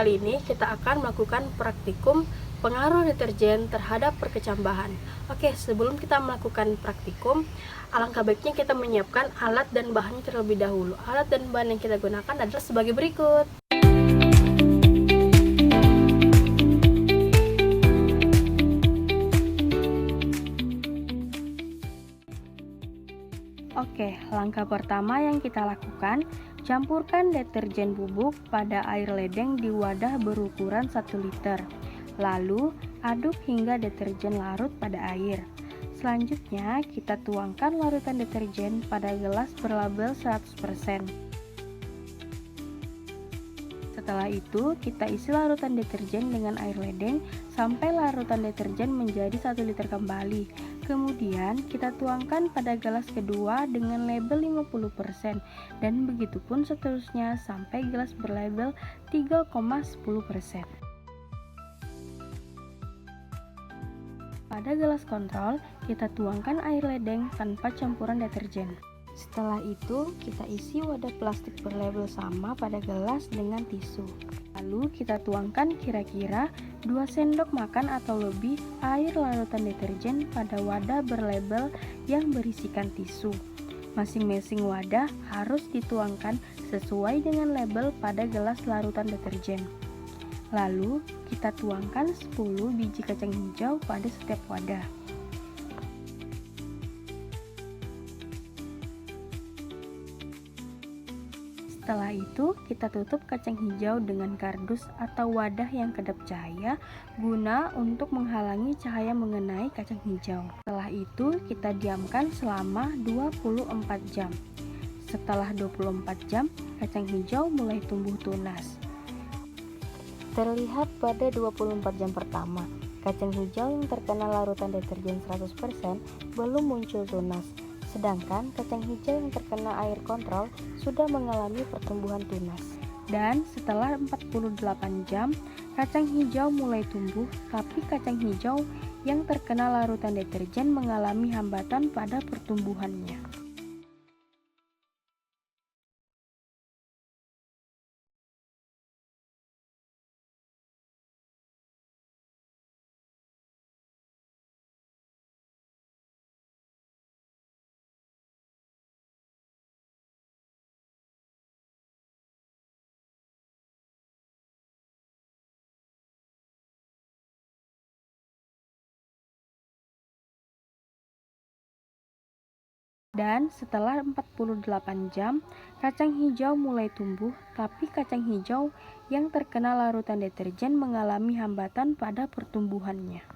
kali ini kita akan melakukan praktikum pengaruh deterjen terhadap perkecambahan. Oke, sebelum kita melakukan praktikum, alangkah baiknya kita menyiapkan alat dan bahannya terlebih dahulu. Alat dan bahan yang kita gunakan adalah sebagai berikut. Oke, langkah pertama yang kita lakukan, campurkan deterjen bubuk pada air ledeng di wadah berukuran 1 liter. Lalu, aduk hingga deterjen larut pada air. Selanjutnya, kita tuangkan larutan deterjen pada gelas berlabel 100%. Setelah itu, kita isi larutan deterjen dengan air ledeng sampai larutan deterjen menjadi 1 liter kembali. Kemudian, kita tuangkan pada gelas kedua dengan label 50% dan begitu pun seterusnya sampai gelas berlabel 3,10%. Pada gelas kontrol, kita tuangkan air ledeng tanpa campuran deterjen. Setelah itu, kita isi wadah plastik berlabel sama pada gelas dengan tisu. Lalu kita tuangkan kira-kira 2 sendok makan atau lebih air larutan deterjen pada wadah berlabel yang berisikan tisu. Masing-masing wadah harus dituangkan sesuai dengan label pada gelas larutan deterjen. Lalu kita tuangkan 10 biji kacang hijau pada setiap wadah. Setelah itu, kita tutup kacang hijau dengan kardus atau wadah yang kedap cahaya guna untuk menghalangi cahaya mengenai kacang hijau. Setelah itu, kita diamkan selama 24 jam. Setelah 24 jam, kacang hijau mulai tumbuh tunas. Terlihat pada 24 jam pertama, kacang hijau yang terkena larutan deterjen 100% belum muncul tunas. Sedangkan kacang hijau yang terkena air kontrol sudah mengalami pertumbuhan tunas. Dan setelah 48 jam, kacang hijau mulai tumbuh, tapi kacang hijau yang terkena larutan deterjen mengalami hambatan pada pertumbuhannya. Dan setelah 48 jam, kacang hijau mulai tumbuh, tapi kacang hijau yang terkena larutan deterjen mengalami hambatan pada pertumbuhannya.